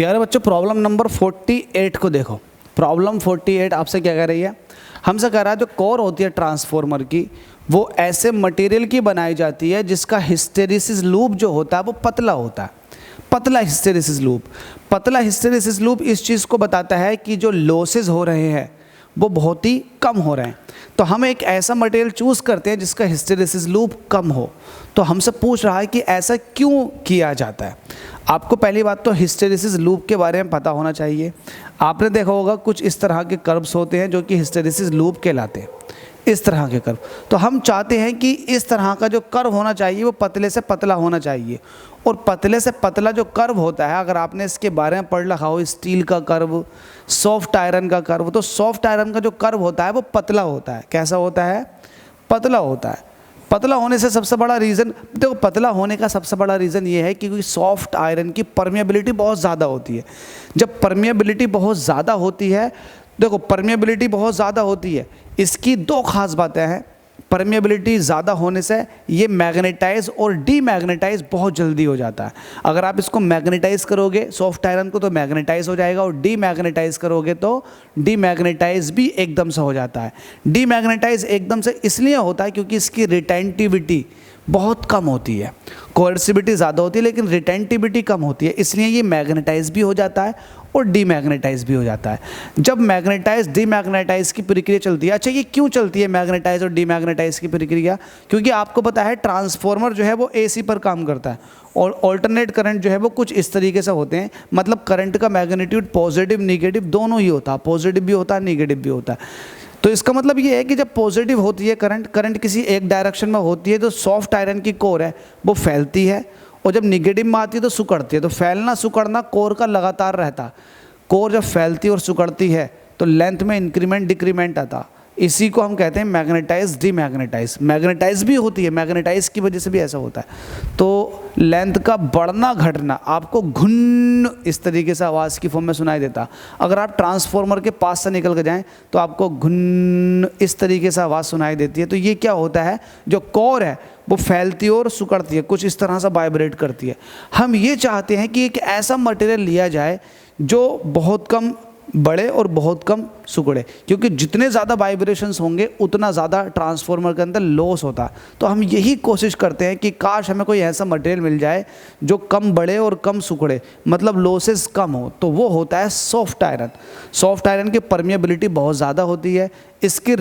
प्यारे बच्चों, problem number 48 को देखो। प्रॉब्लम 48 आपसे क्या कह रही है? हमसे कह रहा है जो कोर होती है ट्रांसफॉर्मर की, वो ऐसे मटेरियल की बनाई जाती है जिसका हिस्टेरिसिस लूप जो होता है वो पतला होता है। पतला हिस्टेरिसिस लूप, पतला हिस्टेरिसिस लूप इस चीज़ को बताता है कि जो लॉसेस हो रहे हैं वो बहुत ही कम हो रहे हैं। तो हम एक ऐसा मटेरियल चूज़ करते हैं जिसका हिस्टेरिसिस लूप कम हो। तो हमसे पूछ रहा है कि ऐसा क्यों किया जाता है। आपको पहली बात तो हिस्टेरिसिस लूप के बारे में पता होना चाहिए। आपने देखा होगा कुछ इस तरह के कर्व्स होते हैं जो कि हिस्टेरिसिस लूप कहलाते हैं, इस तरह के कर्व। तो हम चाहते हैं कि इस तरह का जो कर्व होना चाहिए वो पतले से पतला होना चाहिए। और पतले से पतला जो कर्व होता है, अगर आपने इसके बारे में पढ़ रखा हो, स्टील का कर्व, सॉफ्ट आयरन का कर्व, तो सॉफ्ट आयरन का जो कर्व होता है वो पतला होता है। कैसा होता है? पतला होता है। पतला होने से सबसे बड़ा रीज़न, देखो पतला होने का सबसे बड़ा रीज़न ये है क्योंकि सॉफ्ट आयरन की परमिएबिलिटी बहुत ज़्यादा होती है। जब परमिएबिलिटी बहुत ज़्यादा होती है, देखो परमिएबिलिटी बहुत ज़्यादा होती है, इसकी दो खास बातें हैं। परमिएबिलिटी ज़्यादा होने से ये मैग्नेटाइज और डीमैग्नेटाइज बहुत जल्दी हो जाता है। अगर आप इसको मैग्नेटाइज करोगे सॉफ्ट आयरन को तो मैग्नेटाइज हो जाएगा, और डीमैग्नेटाइज करोगे तो डीमैग्नेटाइज भी एकदम से हो जाता है। डीमैग्नेटाइज एकदम से इसलिए होता है क्योंकि इसकी रिटेंटिविटी बहुत कम होती है। कोएर्सिविटी ज़्यादा होती है लेकिन रिटेंटिविटी कम होती है, इसलिए ये मैग्नेटाइज भी हो जाता है और डीमैग्नेटाइज भी हो जाता है। जब मैग्नेटाइज डीमैग्नेटाइज की प्रक्रिया चलती है, अच्छा ये क्यों चलती है मैग्नेटाइज और डीमैग्नेटाइज की प्रक्रिया? क्योंकि आपको पता है ट्रांसफॉर्मर जो है वो एसी पर काम करता है और ऑल्टरनेट करंट जो है वो कुछ इस तरीके से होते हैं, मतलब करंट का मैग्नीट्यूड पॉजिटिव निगेटिव दोनों ही होता है, पॉजिटिव भी होता है निगेटिव भी होता है। तो इसका मतलब ये है कि जब पॉजिटिव होती है करंट किसी एक डायरेक्शन में होती है तो सॉफ्ट आयरन की कोर है वो फैलती है, और जब निगेटिव में आती है तो सिकुड़ती है। तो फैलना सिकुड़ना कोर का लगातार रहता। कोर जब फैलती और सिकुड़ती है तो लेंथ में इंक्रीमेंट डिक्रीमेंट आता। इसी को हम कहते हैं मैग्नेटाइज डीमैग्नेटाइज। मैग्नेटाइज भी होती है, मैग्नेटाइज की वजह से भी ऐसा होता है। तो लेंथ का बढ़ना घटना आपको घुन इस तरीके से आवाज़ की फॉर्म में सुनाई देता। अगर आप ट्रांसफॉर्मर के पास से निकल कर जाएं तो आपको घुन इस तरीके से आवाज़ सुनाई देती है। तो ये क्या होता है, जो कोर है वो फैलती है और सिकुड़ती है, कुछ इस तरह से वाइब्रेट करती है। हम ये चाहते हैं कि एक ऐसा मटेरियल लिया जाए जो बहुत कम बड़े और बहुत कम सिकुड़े, क्योंकि जितने ज़्यादा वाइब्रेशंस होंगे उतना ज़्यादा ट्रांसफॉर्मर के अंदर लॉस होता है। तो हम यही कोशिश करते हैं कि काश हमें कोई ऐसा मटेरियल मिल जाए जो कम बड़े और कम सिकुड़े, मतलब लॉसेस कम हो। तो वो होता है सॉफ्ट आयरन। सॉफ्ट आयरन की परमिएबिलिटी बहुत ज़्यादा होती है, इसकी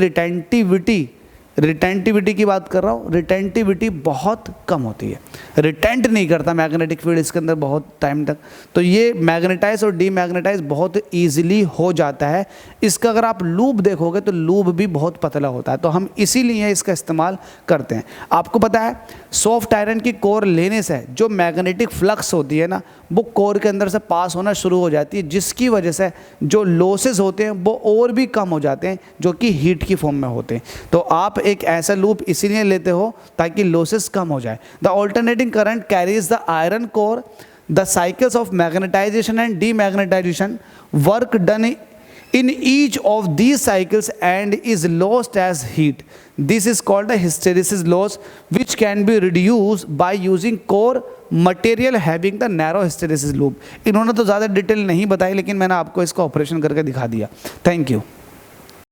रिटेंटिविटी की बात कर रहा हूँ, रिटेंटिविटी बहुत कम होती है, रिटेंट नहीं करता मैग्नेटिक फील्ड इसके अंदर बहुत टाइम तक। तो ये मैग्नेटाइज और डीमैग्नेटाइज बहुत इजीली हो जाता है। इसका अगर आप लूप देखोगे तो लूप भी बहुत पतला होता है, तो हम इसीलिए इसका इस्तेमाल करते हैं। आपको पता है सॉफ्ट आयरन की कोर लेने से जो मैग्नेटिक फ्लक्स होती है ना, वो कोर के अंदर से पास होना शुरू हो जाती है, जिसकी वजह से जो लॉसेस होते हैं वो और भी कम हो जाते हैं, जो कि हीट की फॉर्म में होते हैं। तो आप एक ऐसा लूप इसीलिए लेते हो ताकि लॉसेस कम हो जाए। The alternating current carries the iron core, the cycles of magnetisation and demagnetisation work done in each of these cycles and is lost as heat. This is called the hysteresis loss, which can be reduced by using core material having the narrow hysteresis loop. इन्होंने तो ज़्यादा detail नहीं बताई लेकिन मैंने आपको इसका operation करके दिखा दिया। Thank you.